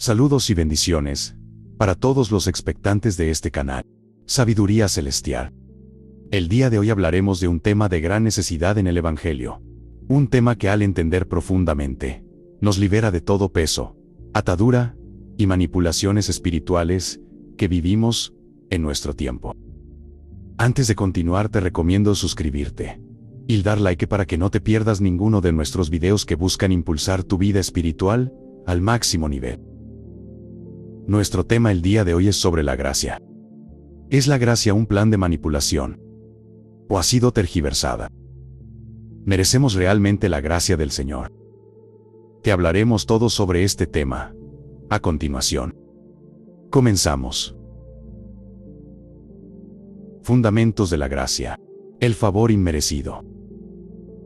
Saludos y bendiciones para todos los expectantes de este canal, Sabiduría Celestial. El día de hoy hablaremos de un tema de gran necesidad en el Evangelio. Un tema que al entender profundamente, nos libera de todo peso, atadura y manipulaciones espirituales que vivimos en nuestro tiempo. Antes de continuar te recomiendo suscribirte y dar like para que no te pierdas ninguno de nuestros videos que buscan impulsar tu vida espiritual al máximo nivel. Nuestro tema el día de hoy es sobre la gracia. ¿Es la gracia un plan de manipulación? ¿O ha sido tergiversada? ¿Merecemos realmente la gracia del Señor? Te hablaremos todo sobre este tema a continuación. Comenzamos. Fundamentos de la gracia. El favor inmerecido.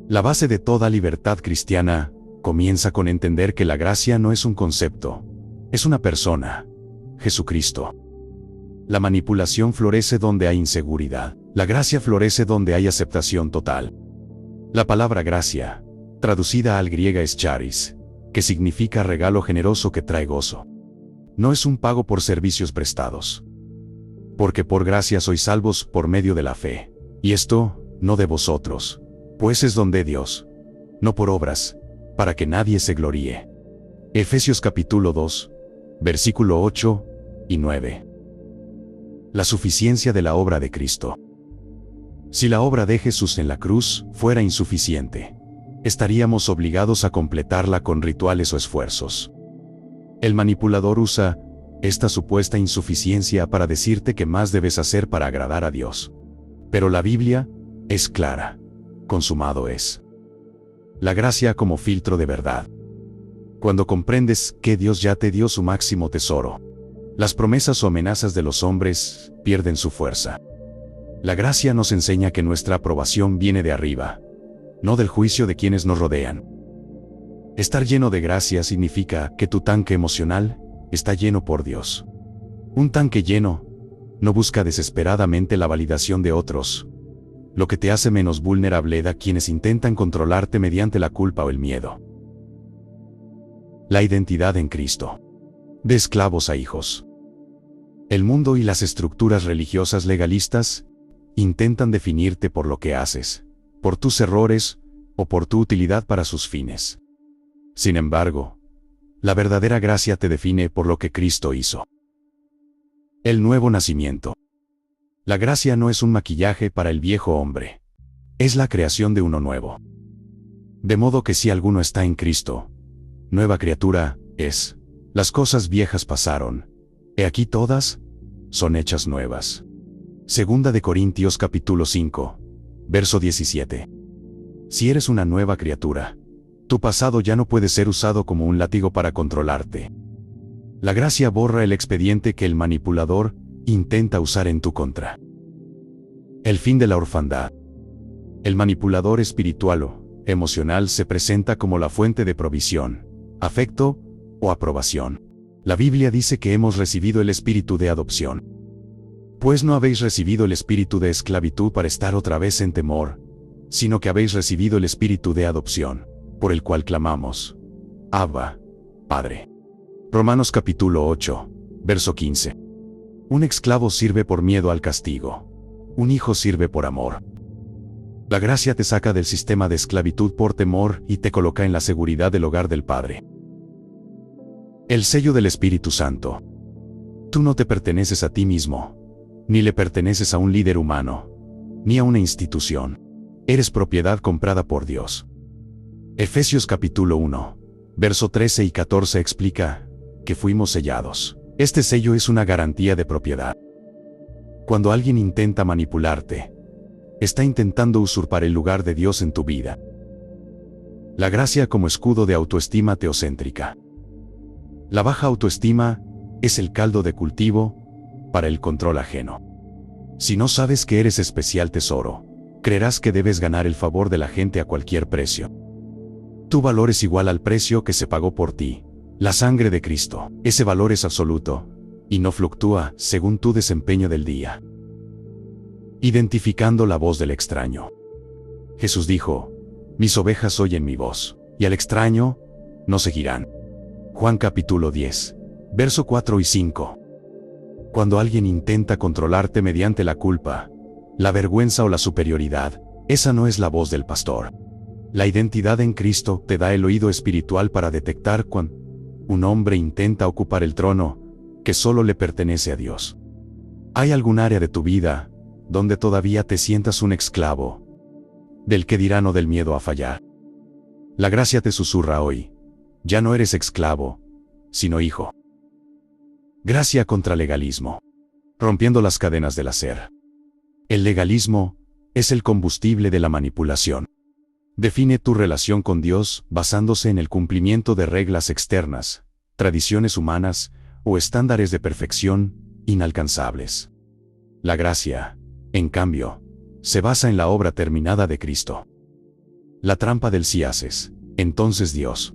La base de toda libertad cristiana comienza con entender que la gracia no es un concepto, es una persona, Jesucristo. La manipulación florece donde hay inseguridad. La gracia florece donde hay aceptación total. La palabra gracia, traducida al griego es charis, que significa regalo generoso que trae gozo. No es un pago por servicios prestados. Porque por gracia sois salvos por medio de la fe. Y esto, no de vosotros, pues es don de Dios, no por obras, para que nadie se gloríe. Efesios capítulo 2, versículo 8 y 9. La suficiencia de la obra de Cristo. Si la obra de Jesús en la cruz fuera insuficiente, estaríamos obligados a completarla con rituales o esfuerzos. El manipulador usa esta supuesta insuficiencia para decirte que más debes hacer para agradar a Dios. Pero la Biblia es clara. Consumado es. La gracia como filtro de verdad. Cuando comprendes que Dios ya te dio su máximo tesoro, las promesas o amenazas de los hombres pierden su fuerza. La gracia nos enseña que nuestra aprobación viene de arriba, no del juicio de quienes nos rodean. Estar lleno de gracia significa que tu tanque emocional está lleno por Dios. Un tanque lleno no busca desesperadamente la validación de otros, lo que te hace menos vulnerable a quienes intentan controlarte mediante la culpa o el miedo. La identidad en Cristo. De esclavos a hijos. El mundo y las estructuras religiosas legalistas intentan definirte por lo que haces, por tus errores o por tu utilidad para sus fines. Sin embargo, la verdadera gracia te define por lo que Cristo hizo. El nuevo nacimiento. La gracia no es un maquillaje para el viejo hombre. Es la creación de uno nuevo. De modo que si alguno está en Cristo, nueva criatura es. Las cosas viejas pasaron. He aquí todas son hechas nuevas. Segunda de Corintios capítulo 5, verso 17. Si eres una nueva criatura, tu pasado ya no puede ser usado como un látigo para controlarte. La gracia borra el expediente que el manipulador intenta usar en tu contra. El fin de la orfandad. El manipulador espiritual o emocional se presenta como la fuente de provisión, afecto o aprobación. La Biblia dice que hemos recibido el espíritu de adopción. Pues no habéis recibido el espíritu de esclavitud para estar otra vez en temor, sino que habéis recibido el espíritu de adopción, por el cual clamamos, Abba, Padre. Romanos capítulo 8, verso 15. Un esclavo sirve por miedo al castigo. Un hijo sirve por amor. La gracia te saca del sistema de esclavitud por temor y te coloca en la seguridad del hogar del Padre. El sello del Espíritu Santo. Tú no te perteneces a ti mismo, ni le perteneces a un líder humano, ni a una institución. Eres propiedad comprada por Dios. Efesios capítulo 1, verso 13 y 14 explica que fuimos sellados. Este sello es una garantía de propiedad. Cuando alguien intenta manipularte, está intentando usurpar el lugar de Dios en tu vida. La gracia como escudo de autoestima teocéntrica. La baja autoestima es el caldo de cultivo para el control ajeno. Si no sabes que eres especial tesoro, creerás que debes ganar el favor de la gente a cualquier precio. Tu valor es igual al precio que se pagó por ti, la sangre de Cristo. Ese valor es absoluto y no fluctúa según tu desempeño del día. Identificando la voz del extraño. Jesús dijo, mis ovejas oyen mi voz, y al extraño no seguirán. Juan capítulo 10, Verso 4 y 5. Cuando alguien intenta controlarte mediante la culpa, la vergüenza o la superioridad, esa no es la voz del pastor. La identidad en Cristo te da el oído espiritual para detectar cuando un hombre intenta ocupar el trono que solo le pertenece a Dios. ¿Hay algún área de tu vida donde todavía te sientas un esclavo del que dirán o del miedo a fallar? La gracia te susurra hoy: ya no eres esclavo, sino hijo. Gracia contra legalismo. Rompiendo las cadenas del hacer. El legalismo es el combustible de la manipulación. Define tu relación con Dios basándose en el cumplimiento de reglas externas, tradiciones humanas o estándares de perfección inalcanzables. La gracia, en cambio, se basa en la obra terminada de Cristo. La trampa del si haces, entonces Dios.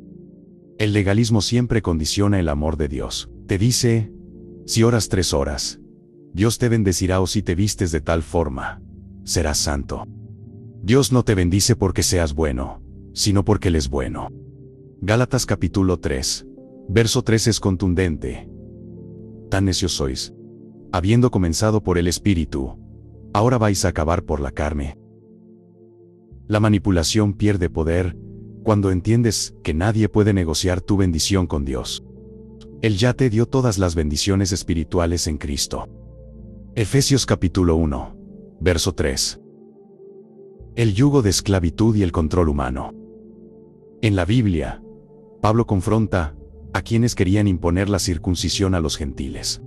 El legalismo siempre condiciona el amor de Dios. Te dice: si oras 3 horas, Dios te bendecirá, o si te vistes de tal forma, serás santo. Dios no te bendice porque seas bueno, sino porque Él es bueno. Gálatas capítulo 3, verso 3 es contundente. Tan necios sois. Habiendo comenzado por el Espíritu, ahora vais a acabar por la carne. La manipulación pierde poder cuando entiendes que nadie puede negociar tu bendición con Dios. Él ya te dio todas las bendiciones espirituales en Cristo. Efesios capítulo 1, verso 3. El yugo de esclavitud y el control humano. En la Biblia, Pablo confronta a quienes querían imponer la circuncisión a los gentiles.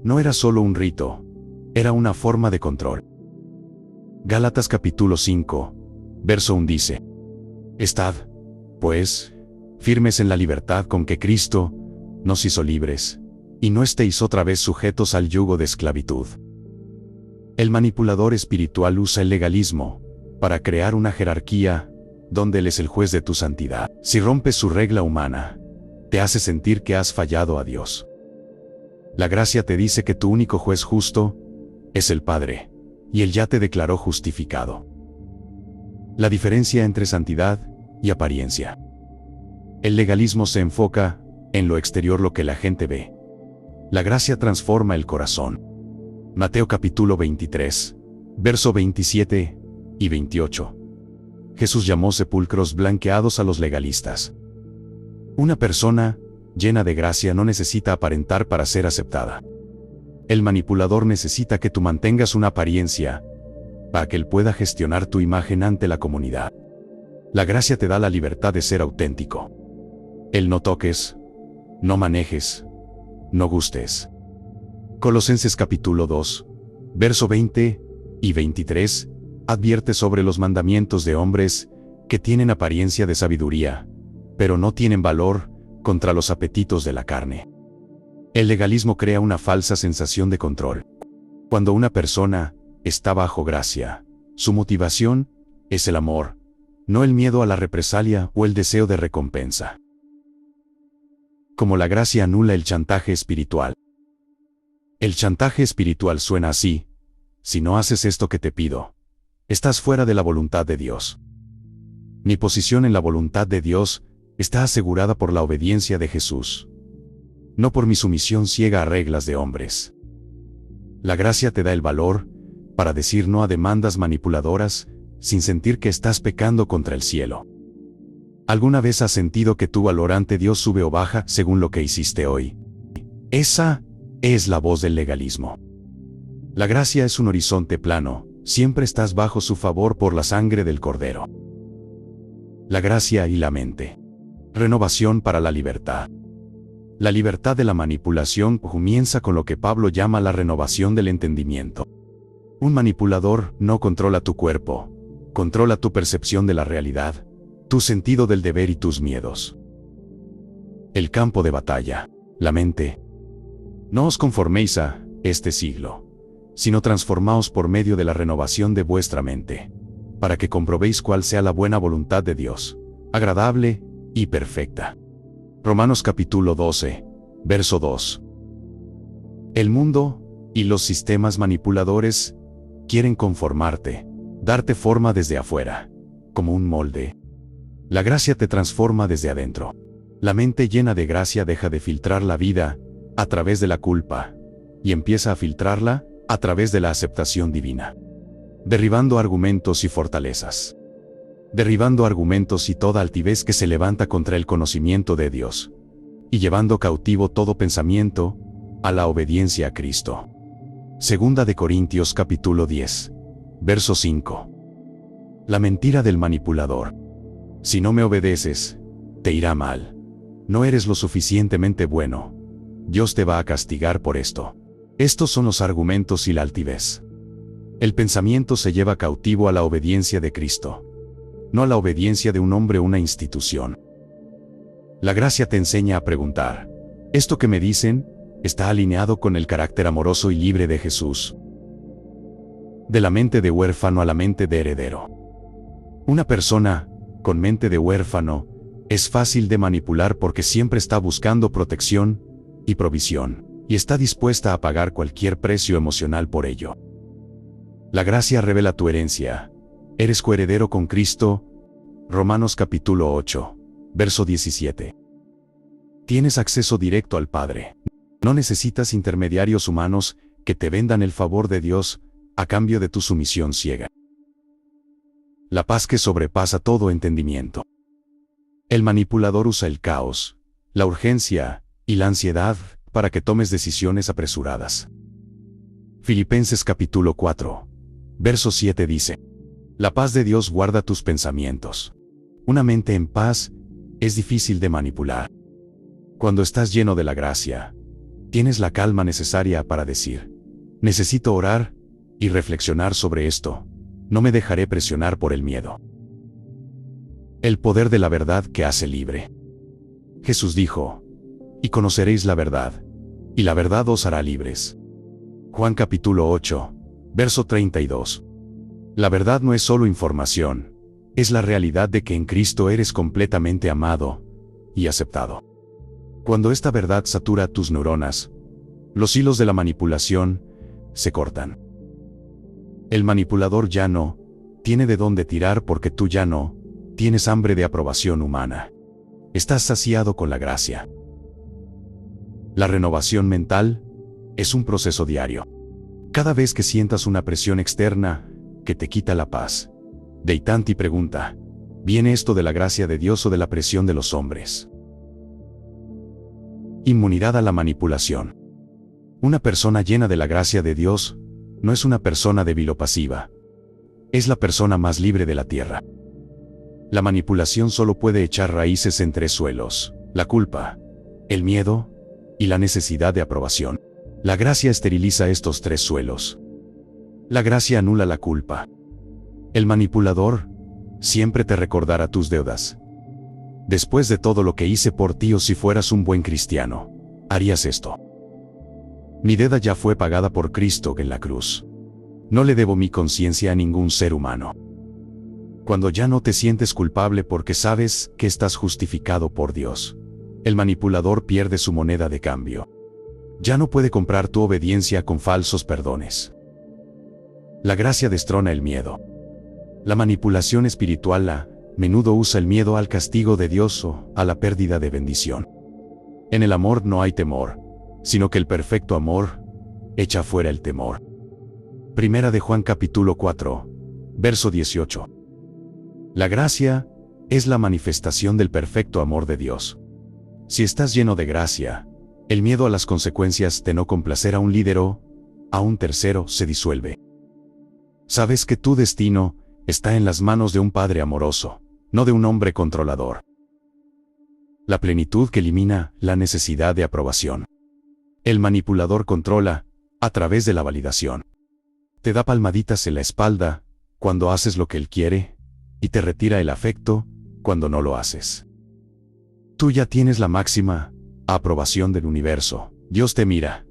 No era solo un rito, era una forma de control. Gálatas capítulo 5, verso 1 dice: Estad, pues, firmes en la libertad con que Cristo nos hizo libres, y no estéis otra vez sujetos al yugo de esclavitud. El manipulador espiritual usa el legalismo para crear una jerarquía donde Él es el juez de tu santidad. Si rompes su regla humana, te hace sentir que has fallado a Dios. La gracia te dice que tu único juez justo es el Padre, y Él ya te declaró justificado. La diferencia entre santidad y apariencia. El legalismo se enfoca en lo exterior, lo que la gente ve. La gracia transforma el corazón. Mateo capítulo 23, verso 27 y 28. Jesús llamó sepulcros blanqueados a los legalistas. Una persona llena de gracia no necesita aparentar para ser aceptada. El manipulador necesita que tú mantengas una apariencia para que él pueda gestionar tu imagen ante la comunidad. La gracia te da la libertad de ser auténtico. El no toques, no manejes, no gustes. Colosenses capítulo 2, verso 20 y 23, advierte sobre los mandamientos de hombres que tienen apariencia de sabiduría, pero no tienen valor contra los apetitos de la carne. El legalismo crea una falsa sensación de control. Cuando una persona está bajo gracia, su motivación es el amor, no el miedo a la represalia o el deseo de recompensa. Como la gracia anula el chantaje espiritual. El chantaje espiritual suena así: si no haces esto que te pido, estás fuera de la voluntad de Dios. Mi posición en la voluntad de Dios está asegurada por la obediencia de Jesús, no por mi sumisión ciega a reglas de hombres. La gracia te da el valor para decir no a demandas manipuladoras sin sentir que estás pecando contra el cielo. ¿Alguna vez has sentido que tu valor ante Dios sube o baja según lo que hiciste hoy? Esa es la voz del legalismo. La gracia es un horizonte plano, siempre estás bajo su favor por la sangre del Cordero. La gracia y la mente. Renovación para la libertad. La libertad de la manipulación comienza con lo que Pablo llama la renovación del entendimiento. Un manipulador no controla tu cuerpo, controla tu percepción de la realidad, tu sentido del deber y tus miedos. El campo de batalla, la mente. No os conforméis a este siglo, sino transformaos por medio de la renovación de vuestra mente, para que comprobéis cuál sea la buena voluntad de Dios, agradable y perfecta. Romanos capítulo 12, verso 2. El mundo y los sistemas manipuladores quieren conformarte, darte forma desde afuera, como un molde. La gracia te transforma desde adentro. La mente llena de gracia deja de filtrar la vida a través de la culpa, y empieza a filtrarla a través de la aceptación divina. Derribando argumentos y fortalezas. Derribando argumentos y toda altivez que se levanta contra el conocimiento de Dios. Y llevando cautivo todo pensamiento a la obediencia a Cristo. Segunda de Corintios capítulo 10, verso 5. La mentira del manipulador. Si no me obedeces, te irá mal. No eres lo suficientemente bueno. Dios te va a castigar por esto. Estos son los argumentos y la altivez. El pensamiento se lleva cautivo a la obediencia de Cristo, no a la obediencia de un hombre o una institución. La gracia te enseña a preguntar: ¿esto que me dicen está alineado con el carácter amoroso y libre de Jesús? De la mente de huérfano a la mente de heredero. Una persona con mente de huérfano es fácil de manipular porque siempre está buscando protección y provisión, y está dispuesta a pagar cualquier precio emocional por ello. La gracia revela tu herencia. Eres coheredero con Cristo. Romanos capítulo 8, verso 17. Tienes acceso directo al Padre. No necesitas intermediarios humanos que te vendan el favor de Dios a cambio de tu sumisión ciega. La paz que sobrepasa todo entendimiento. El manipulador usa el caos, la urgencia y la ansiedad para que tomes decisiones apresuradas. Filipenses capítulo 4, verso 7 dice: la paz de Dios guarda tus pensamientos. Una mente en paz es difícil de manipular. Cuando estás lleno de la gracia, tienes la calma necesaria para decir: necesito orar y reflexionar sobre esto. No me dejaré presionar por el miedo. El poder de la verdad que hace libre. Jesús dijo: y conoceréis la verdad, y la verdad os hará libres. Juan capítulo 8, verso 32. La verdad no es solo información, es la realidad de que en Cristo eres completamente amado y aceptado. Cuando esta verdad satura tus neuronas, los hilos de la manipulación se cortan. El manipulador ya no tiene de dónde tirar porque tú ya no tienes hambre de aprobación humana. Estás saciado con la gracia. La renovación mental es un proceso diario. Cada vez que sientas una presión externa que te quita la paz, detente y pregunta: ¿viene esto de la gracia de Dios o de la presión de los hombres? Inmunidad a la manipulación. Una persona llena de la gracia de Dios no es una persona débil o pasiva. Es la persona más libre de la tierra. La manipulación solo puede echar raíces en tres suelos: la culpa, el miedo y la necesidad de aprobación. La gracia esteriliza estos tres suelos. La gracia anula la culpa. El manipulador siempre te recordará tus deudas. Después de todo lo que hice por ti, o si fueras un buen cristiano, harías esto. Mi deuda ya fue pagada por Cristo en la cruz. No le debo mi conciencia a ningún ser humano. Cuando ya no te sientes culpable porque sabes que estás justificado por Dios, el manipulador pierde su moneda de cambio. Ya no puede comprar tu obediencia con falsos perdones. La gracia destrona el miedo. La manipulación espiritual a menudo usa el miedo al castigo de Dios o a la pérdida de bendición. En el amor no hay temor, sino que el perfecto amor echa fuera el temor. Primera de Juan capítulo 4, verso 18. La gracia es la manifestación del perfecto amor de Dios. Si estás lleno de gracia, el miedo a las consecuencias de no complacer a un líder o a un tercero se disuelve. Sabes que tu destino está en las manos de un Padre amoroso, no de un hombre controlador. La plenitud que elimina la necesidad de aprobación. El manipulador controla a través de la validación. Te da palmaditas en la espalda cuando haces lo que él quiere y te retira el afecto cuando no lo haces. Tú ya tienes la máxima aprobación del universo. Dios te mira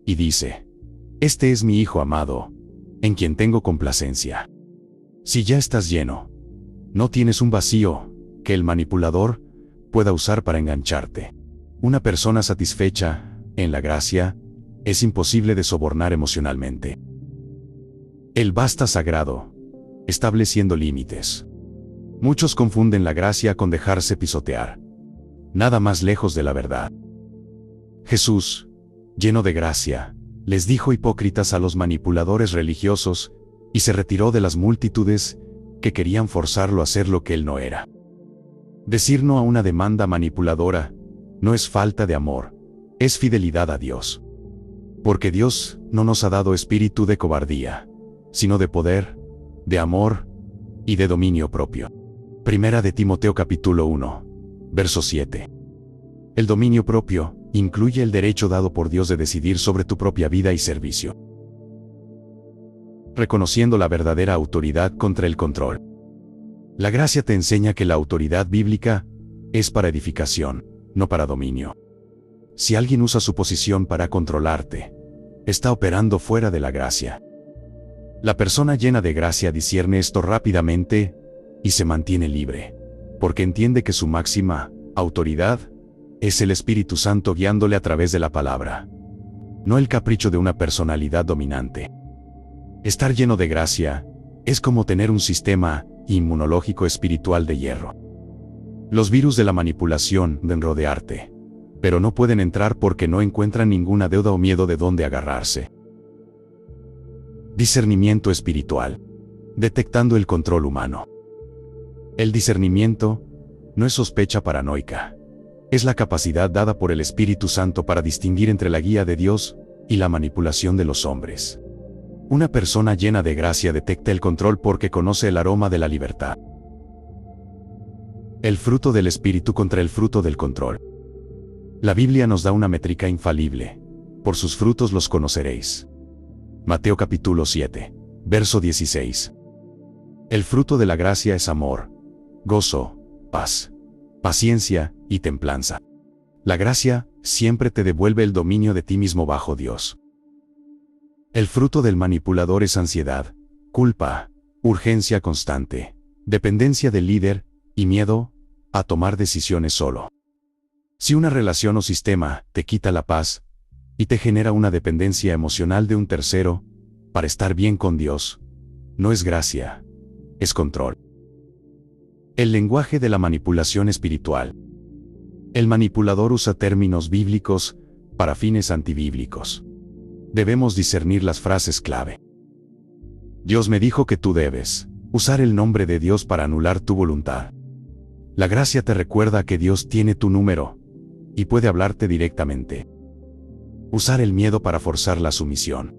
y dice: este es mi Hijo amado, en quien tengo complacencia. Si ya estás lleno, no tienes un vacío que el manipulador pueda usar para engancharte. Una persona satisfecha en la gracia es imposible de sobornar emocionalmente. El basta sagrado, estableciendo límites. Muchos confunden la gracia con dejarse pisotear. Nada más lejos de la verdad. Jesús lleno de gracia, les dijo hipócritas a los manipuladores religiosos, y se retiró de las multitudes que querían forzarlo a hacer lo que él no era. Decir no a una demanda manipuladora no es falta de amor, es fidelidad a Dios. Porque Dios no nos ha dado espíritu de cobardía, sino de poder, de amor y de dominio propio. Primera de Timoteo capítulo 1, verso 7. El dominio propio incluye el derecho dado por Dios de decidir sobre tu propia vida y servicio, reconociendo la verdadera autoridad contra el control. La gracia te enseña que la autoridad bíblica es para edificación, no para dominio. Si alguien usa su posición para controlarte, está operando fuera de la gracia. La persona llena de gracia discierne esto rápidamente y se mantiene libre, porque entiende que su máxima autoridad es el Espíritu Santo guiándole a través de la palabra, no el capricho de una personalidad dominante. Estar lleno de gracia es como tener un sistema inmunológico espiritual de hierro. Los virus de la manipulación deben rodearte, pero no pueden entrar porque no encuentran ninguna deuda o miedo de dónde agarrarse. Discernimiento espiritual. Detectando el control humano. El discernimiento no es sospecha paranoica. Es la capacidad dada por el Espíritu Santo para distinguir entre la guía de Dios y la manipulación de los hombres. Una persona llena de gracia detecta el control porque conoce el aroma de la libertad. El fruto del Espíritu contra el fruto del control. La Biblia nos da una métrica infalible. Por sus frutos los conoceréis. Mateo capítulo 7, verso 16. El fruto de la gracia es amor, gozo, paz, paciencia y templanza. La gracia siempre te devuelve el dominio de ti mismo bajo Dios. El fruto del manipulador es ansiedad, culpa, urgencia constante, dependencia del líder y miedo a tomar decisiones solo. Si una relación o sistema te quita la paz y te genera una dependencia emocional de un tercero para estar bien con Dios, no es gracia, es control. El lenguaje de la manipulación espiritual. El manipulador usa términos bíblicos para fines antibíblicos. Debemos discernir las frases clave. Dios me dijo que tú debes usar el nombre de Dios para anular tu voluntad. La gracia te recuerda que Dios tiene tu número y puede hablarte directamente. Usar el miedo para forzar la sumisión.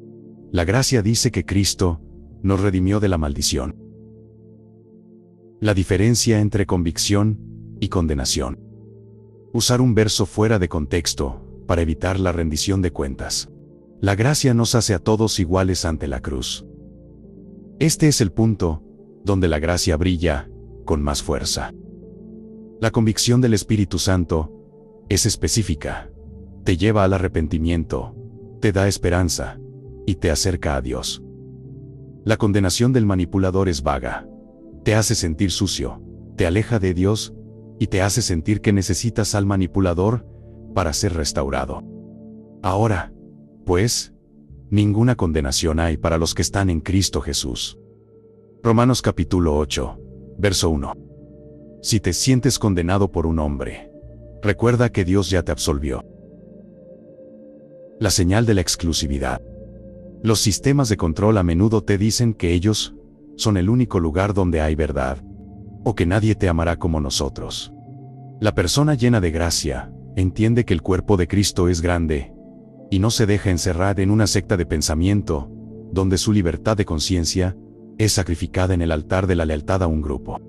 La gracia dice que Cristo nos redimió de la maldición. La diferencia entre convicción y condenación. Usar un verso fuera de contexto para evitar la rendición de cuentas. La gracia nos hace a todos iguales ante la cruz. Este es el punto donde la gracia brilla con más fuerza. La convicción del Espíritu Santo es específica, te lleva al arrepentimiento, te da esperanza y te acerca a Dios. La condenación del manipulador es vaga, te hace sentir sucio, te aleja de Dios y te hace sentir que necesitas al manipulador para ser restaurado. Ahora, pues, ninguna condenación hay para los que están en Cristo Jesús. Romanos capítulo 8, verso 1. Si te sientes condenado por un hombre, recuerda que Dios ya te absolvió. La señal de la exclusividad. Los sistemas de control a menudo te dicen que ellos son el único lugar donde hay verdad, o que nadie te amará como nosotros. La persona llena de gracia entiende que el cuerpo de Cristo es grande, y no se deja encerrar en una secta de pensamiento, donde su libertad de conciencia es sacrificada en el altar de la lealtad a un grupo.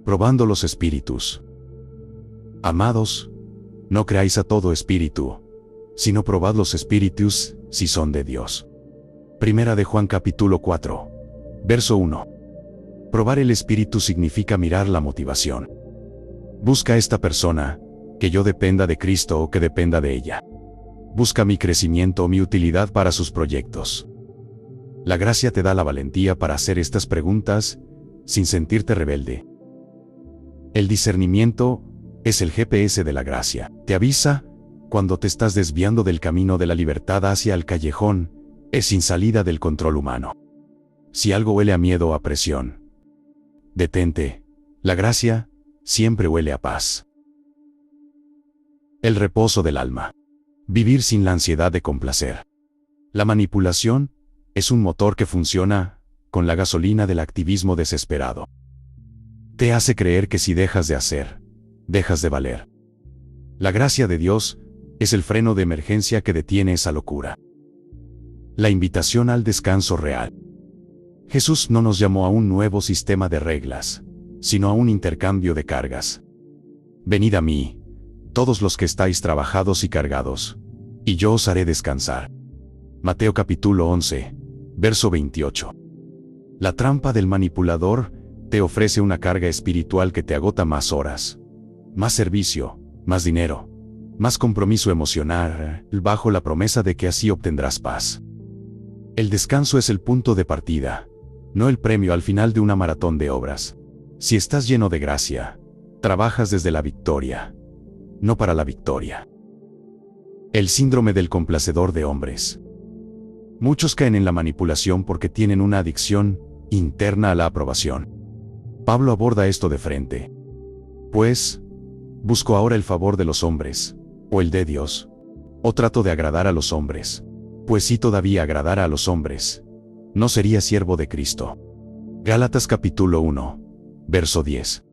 Probando los espíritus. Amados, no creáis a todo espíritu, sino probad los espíritus si son de Dios. Primera de Juan capítulo 4, verso 1. Probar el espíritu significa mirar la motivación. Busca esta persona, que yo dependa de Cristo o que dependa de ella. Busca mi crecimiento o mi utilidad para sus proyectos. La gracia te da la valentía para hacer estas preguntas, sin sentirte rebelde. El discernimiento es el GPS de la gracia. Te avisa cuando te estás desviando del camino de la libertad hacia el callejón, es sin salida del control humano. Si algo huele a miedo o a presión, detente. La gracia siempre huele a paz. El reposo del alma. Vivir sin la ansiedad de complacer. La manipulación es un motor que funciona con la gasolina del activismo desesperado. Te hace creer que si dejas de hacer, dejas de valer. La gracia de Dios es el freno de emergencia que detiene esa locura. La invitación al descanso real. Jesús no nos llamó a un nuevo sistema de reglas, sino a un intercambio de cargas. Venid a mí, todos los que estáis trabajados y cargados, y yo os haré descansar. Mateo capítulo 11, verso 28. La trampa del manipulador te ofrece una carga espiritual que te agota más horas, más servicio, más dinero, más compromiso emocional, bajo la promesa de que así obtendrás paz. El descanso es el punto de partida, no el premio al final de una maratón de obras. Si estás lleno de gracia, trabajas desde la victoria, no para la victoria. El síndrome del complacedor de hombres. Muchos caen en la manipulación porque tienen una adicción interna a la aprobación. Pablo aborda esto de frente. Pues, ¿busco ahora el favor de los hombres, o el de Dios? ¿O trato de agradar a los hombres? Pues si todavía agradara a los hombres, no sería siervo de Cristo. Gálatas capítulo 1, verso 10.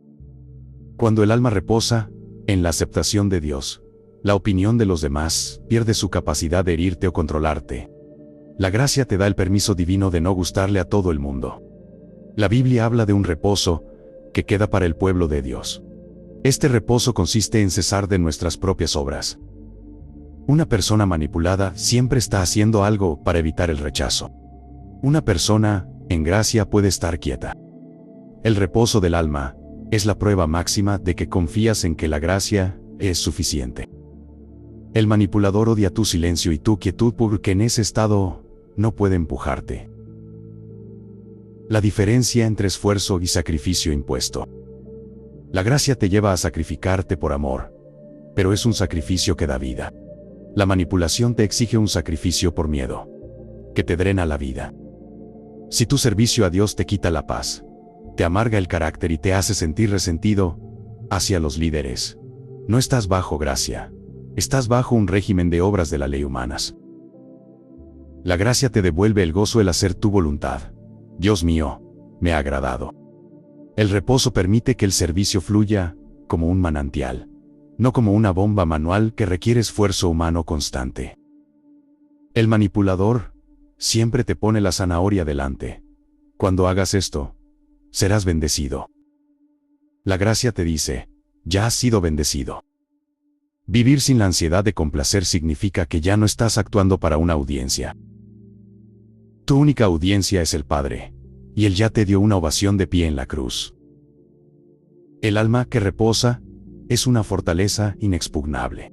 Cuando el alma reposa en la aceptación de Dios, la opinión de los demás pierde su capacidad de herirte o controlarte. La gracia te da el permiso divino de no gustarle a todo el mundo. La Biblia habla de un reposo que queda para el pueblo de Dios. Este reposo consiste en cesar de nuestras propias obras. Una persona manipulada siempre está haciendo algo para evitar el rechazo. Una persona en gracia puede estar quieta. El reposo del alma es la prueba máxima de que confías en que la gracia es suficiente. El manipulador odia tu silencio y tu quietud porque en ese estado no puede empujarte. La diferencia entre esfuerzo y sacrificio impuesto. La gracia te lleva a sacrificarte por amor, pero es un sacrificio que da vida. La manipulación te exige un sacrificio por miedo, que te drena la vida. Si tu servicio a Dios te quita la paz, te amarga el carácter y te hace sentir resentido hacia los líderes, no estás bajo gracia, estás bajo un régimen de obras de la ley humanas. La gracia te devuelve el gozo el hacer tu voluntad. Dios mío, me ha agradado. El reposo permite que el servicio fluya como un manantial, no como una bomba manual que requiere esfuerzo humano constante. El manipulador siempre te pone la zanahoria delante. Cuando hagas esto, serás bendecido. La gracia te dice, ya has sido bendecido. Vivir sin la ansiedad de complacer significa que ya no estás actuando para una audiencia. Tu única audiencia es el Padre, y Él ya te dio una ovación de pie en la cruz. El alma que reposa es una fortaleza inexpugnable.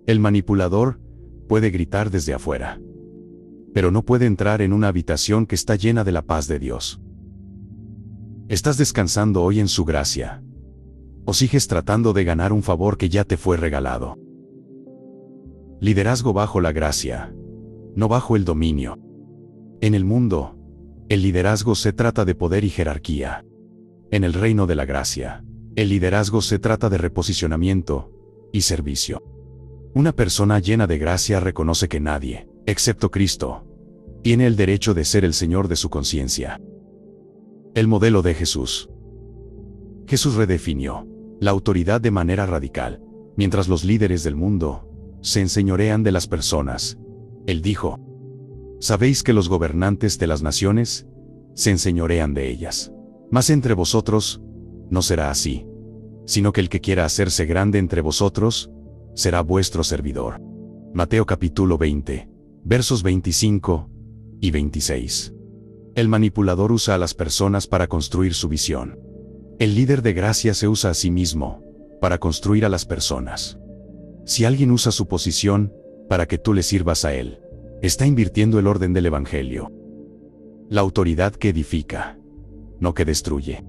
El manipulador puede gritar desde afuera, pero no puede entrar en una habitación que está llena de la paz de Dios. ¿Estás descansando hoy en su gracia? ¿O sigues tratando de ganar un favor que ya te fue regalado? Liderazgo bajo la gracia, no bajo el dominio. En el mundo, el liderazgo se trata de poder y jerarquía. En el reino de la gracia, el liderazgo se trata de reposicionamiento y servicio. Una persona llena de gracia reconoce que nadie, excepto Cristo, tiene el derecho de ser el Señor de su conciencia. El modelo de Jesús. Jesús redefinió la autoridad de manera radical. Mientras los líderes del mundo se enseñorean de las personas, Él dijo: ¿sabéis que los gobernantes de las naciones se enseñorean de ellas? Mas entre vosotros no será así, sino que el que quiera hacerse grande entre vosotros será vuestro servidor. Mateo capítulo 20, versos 25 y 26. El manipulador usa a las personas para construir su visión. El líder de gracia se usa a sí mismo para construir a las personas. Si alguien usa su posición para que tú le sirvas a él, está invirtiendo el orden del Evangelio. La autoridad que edifica, no que destruye.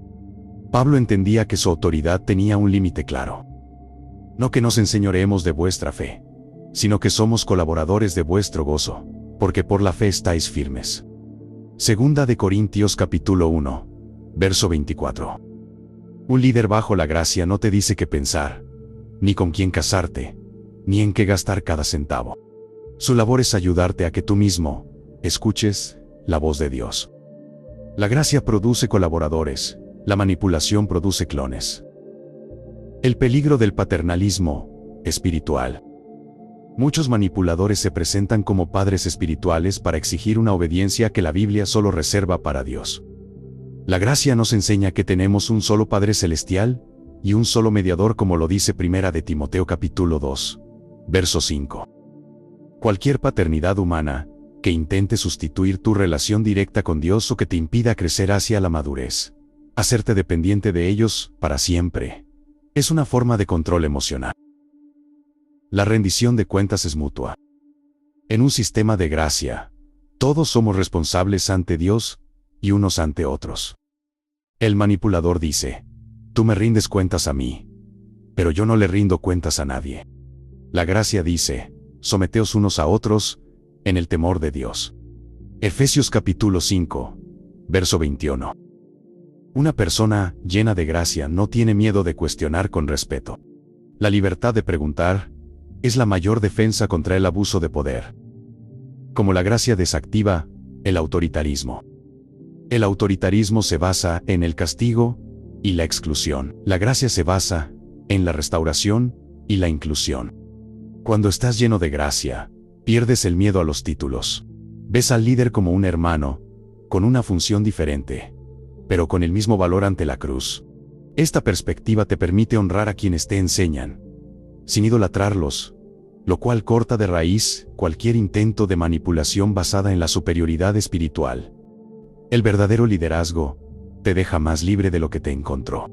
Pablo entendía que su autoridad tenía un límite claro. No que nos enseñoreemos de vuestra fe, sino que somos colaboradores de vuestro gozo, porque por la fe estáis firmes. Segunda de Corintios capítulo 1, verso 24. Un líder bajo la gracia no te dice qué pensar, ni con quién casarte, ni en qué gastar cada centavo. Su labor es ayudarte a que tú mismo escuches la voz de Dios. La gracia produce colaboradores, la manipulación produce clones. El peligro del paternalismo espiritual. Muchos manipuladores se presentan como padres espirituales para exigir una obediencia que la Biblia solo reserva para Dios. La gracia nos enseña que tenemos un solo Padre Celestial y un solo mediador, como lo dice 1 de Timoteo capítulo 2, verso 5. Cualquier paternidad humana que intente sustituir tu relación directa con Dios o que te impida crecer hacia la madurez, hacerte dependiente de ellos para siempre, es una forma de control emocional. La rendición de cuentas es mutua. En un sistema de gracia, todos somos responsables ante Dios y unos ante otros. El manipulador dice: tú me rindes cuentas a mí, pero yo no le rindo cuentas a nadie. La gracia dice: someteos unos a otros en el temor de Dios. Efesios capítulo 5, verso 21. Una persona llena de gracia no tiene miedo de cuestionar con respeto. La libertad de preguntar es la mayor defensa contra el abuso de poder. Como la gracia desactiva el autoritarismo. El autoritarismo se basa en el castigo y la exclusión. La gracia se basa en la restauración y la inclusión. Cuando estás lleno de gracia, pierdes el miedo a los títulos. Ves al líder como un hermano, con una función diferente, pero con el mismo valor ante la cruz. Esta perspectiva te permite honrar a quienes te enseñan, sin idolatrarlos, lo cual corta de raíz cualquier intento de manipulación basada en la superioridad espiritual. El verdadero liderazgo te deja más libre de lo que te encontró.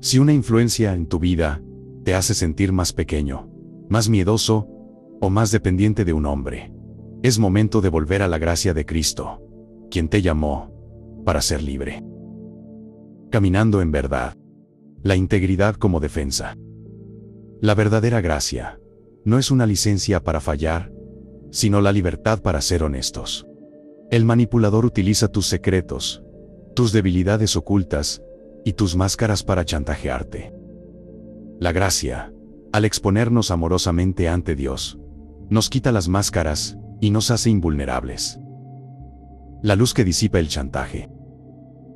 Si una influencia en tu vida te hace sentir más pequeño, más miedoso o más dependiente de un hombre, es momento de volver a la gracia de Cristo, quien te llamó para ser libre. Caminando en verdad. La integridad como defensa. La verdadera gracia no es una licencia para fallar, sino la libertad para ser honestos. El manipulador utiliza tus secretos, tus debilidades ocultas y tus máscaras para chantajearte. La gracia, al exponernos amorosamente ante Dios, nos quita las máscaras y nos hace invulnerables. La luz que disipa el chantaje.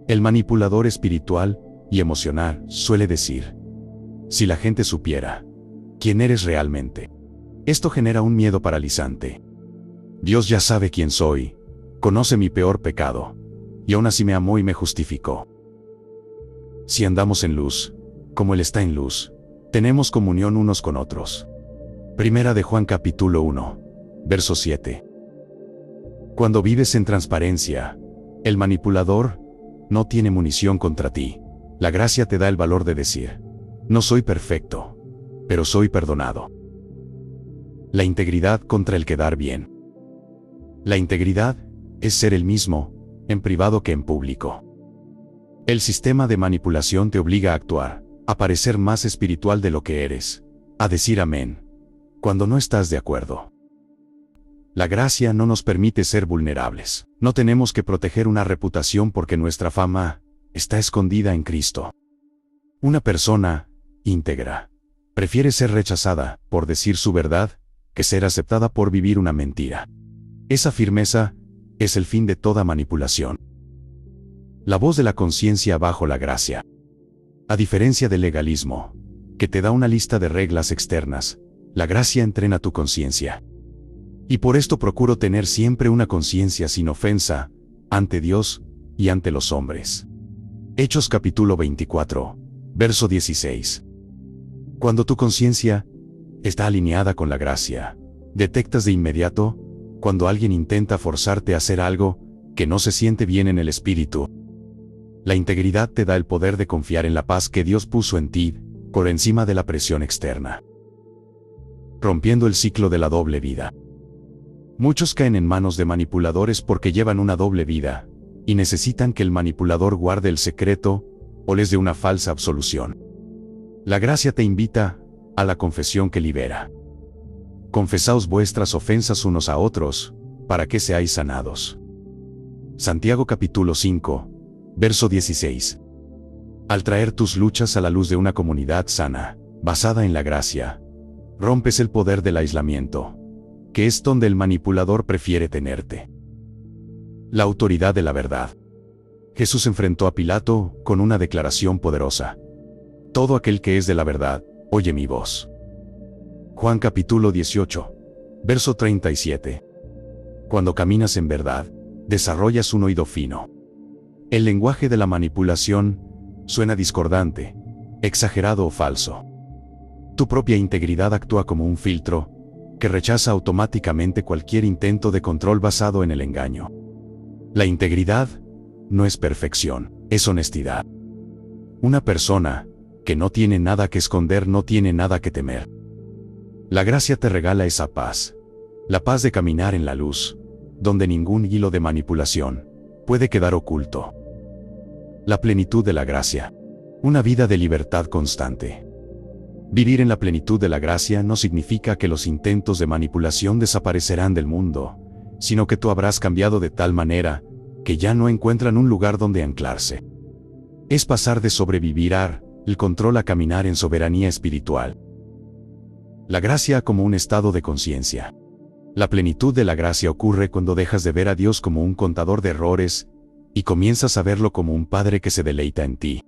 El manipulador espiritual y emocional suele decir: si la gente supiera quién eres realmente. Esto genera un miedo paralizante. Dios ya sabe quién soy, conoce mi peor pecado, y aún así me amó y me justificó. Si andamos en luz, como Él está en luz, tenemos comunión unos con otros. 1 de Juan capítulo 1, verso 7. Cuando vives en transparencia, el manipulador no tiene munición contra ti. La gracia te da el valor de decir: no soy perfecto, pero soy perdonado. La integridad contra el quedar bien. La integridad es ser el mismo, en privado que en público. El sistema de manipulación te obliga a actuar, a parecer más espiritual de lo que eres, a decir amén, cuando no estás de acuerdo. La gracia no nos permite ser vulnerables. No tenemos que proteger una reputación porque nuestra fama está escondida en Cristo. Una persona íntegra prefiere ser rechazada por decir su verdad que ser aceptada por vivir una mentira. Esa firmeza es el fin de toda manipulación. La voz de la conciencia bajo la gracia. A diferencia del legalismo, que te da una lista de reglas externas, la gracia entrena tu conciencia. Y por esto procuro tener siempre una conciencia sin ofensa, ante Dios y ante los hombres. Hechos capítulo 24, verso 16. Cuando tu conciencia está alineada con la gracia, detectas de inmediato cuando alguien intenta forzarte a hacer algo que no se siente bien en el espíritu. La integridad te da el poder de confiar en la paz que Dios puso en ti, por encima de la presión externa. Rompiendo el ciclo de la doble vida. Muchos caen en manos de manipuladores porque llevan una doble vida, y necesitan que el manipulador guarde el secreto, o les dé una falsa absolución. La gracia te invita a la confesión que libera. Confesaos vuestras ofensas unos a otros, para que seáis sanados. Santiago capítulo 5, verso 16. Al traer tus luchas a la luz de una comunidad sana, basada en la gracia, rompes el poder del aislamiento. que es donde el manipulador prefiere tenerte. La autoridad de la verdad. Jesús enfrentó a Pilato con una declaración poderosa. Todo aquel que es de la verdad, oye mi voz. Juan capítulo 18, verso 37. Cuando caminas en verdad, desarrollas un oído fino. El lenguaje de la manipulación suena discordante, exagerado o falso. Tu propia integridad actúa como un filtro que rechaza automáticamente cualquier intento de control basado en el engaño. La integridad no es perfección, es honestidad. Una persona que no tiene nada que esconder no tiene nada que temer. La gracia te regala esa paz, la paz de caminar en la luz, donde ningún hilo de manipulación puede quedar oculto. La plenitud de la gracia. Una vida de libertad constante. Vivir en la plenitud de la gracia no significa que los intentos de manipulación desaparecerán del mundo, sino que tú habrás cambiado de tal manera que ya no encuentran un lugar donde anclarse. Es pasar de sobrevivir el control a caminar en soberanía espiritual. La gracia como un estado de conciencia. La plenitud de la gracia ocurre cuando dejas de ver a Dios como un contador de errores y comienzas a verlo como un Padre que se deleita en ti.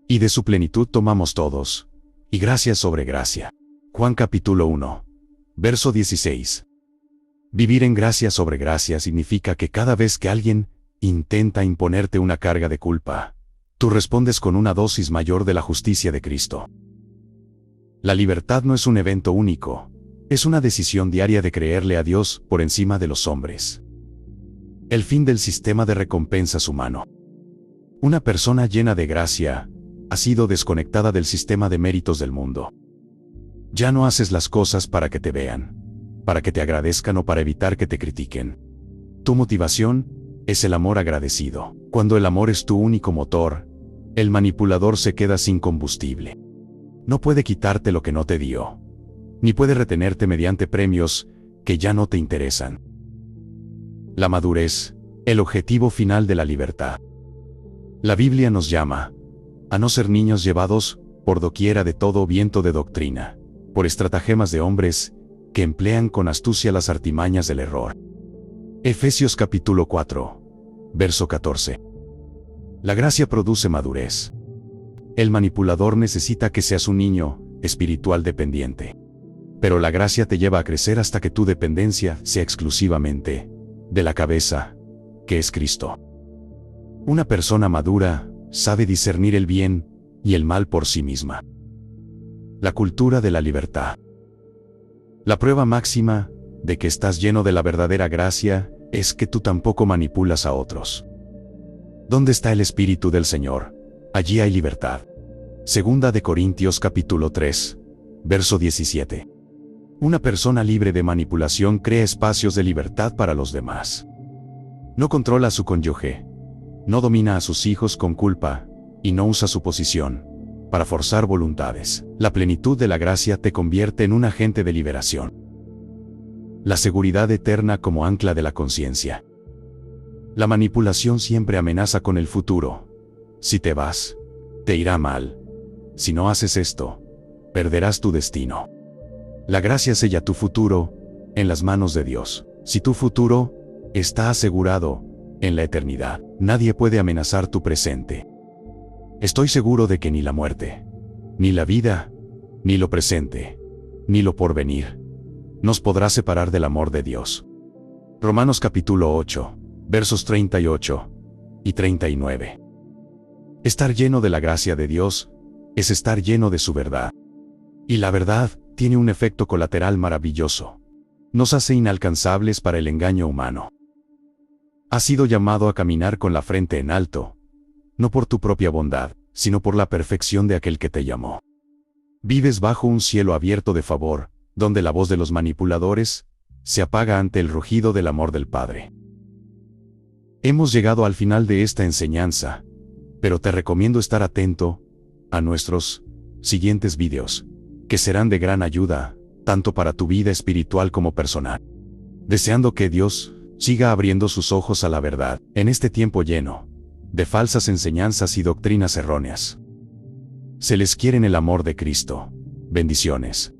Y de su plenitud tomamos todos, y gracia sobre gracia. Juan capítulo 1, verso 16. Vivir en gracia sobre gracia significa que cada vez que alguien intenta imponerte una carga de culpa, tú respondes con una dosis mayor de la justicia de Cristo. La libertad no es un evento único, es una decisión diaria de creerle a Dios por encima de los hombres. El fin del sistema de recompensas humano. Una persona llena de gracia ha sido desconectada del sistema de méritos del mundo. Ya no haces las cosas para que te vean, para que te agradezcan o para evitar que te critiquen. Tu motivación es el amor agradecido. Cuando el amor es tu único motor, el manipulador se queda sin combustible. No puede quitarte lo que no te dio, ni puede retenerte mediante premios que ya no te interesan. La madurez, el objetivo final de la libertad. La Biblia nos llama a no ser niños llevados por doquiera de todo viento de doctrina, por estratagemas de hombres que emplean con astucia las artimañas del error. Efesios capítulo 4, verso 14. La gracia produce madurez. El manipulador necesita que seas un niño espiritual dependiente. Pero la gracia te lleva a crecer hasta que tu dependencia sea exclusivamente de la cabeza, que es Cristo. Una persona madura sabe discernir el bien y el mal por sí misma. La cultura de la libertad. La prueba máxima de que estás lleno de la verdadera gracia es que tú tampoco manipulas a otros. ¿Dónde está el Espíritu del Señor? Allí hay libertad. Segunda de Corintios capítulo 3, verso 17. Una persona libre de manipulación crea espacios de libertad para los demás. No controla a su cónyuge, no domina a sus hijos con culpa, y no usa su posición para forzar voluntades. La plenitud de la gracia te convierte en un agente de liberación. La seguridad eterna como ancla de la conciencia. La manipulación siempre amenaza con el futuro. Si te vas, te irá mal. Si no haces esto, perderás tu destino. La gracia sella tu futuro en las manos de Dios. Si tu futuro está asegurado en la eternidad, nadie puede amenazar tu presente. Estoy seguro de que ni la muerte, ni la vida, ni lo presente, ni lo porvenir, nos podrá separar del amor de Dios. Romanos capítulo 8, versos 38 y 39. Estar lleno de la gracia de Dios es estar lleno de su verdad. Y la verdad tiene un efecto colateral maravilloso. Nos hace inalcanzables para el engaño humano. Has sido llamado a caminar con la frente en alto, no por tu propia bondad, sino por la perfección de aquel que te llamó. Vives bajo un cielo abierto de favor, donde la voz de los manipuladores se apaga ante el rugido del amor del Padre. Hemos llegado al final de esta enseñanza, pero te recomiendo estar atento a nuestros siguientes videos, que serán de gran ayuda, tanto para tu vida espiritual como personal. Deseando que Dios siga abriendo sus ojos a la verdad, en este tiempo lleno de falsas enseñanzas y doctrinas erróneas. Se les quiere en el amor de Cristo. Bendiciones.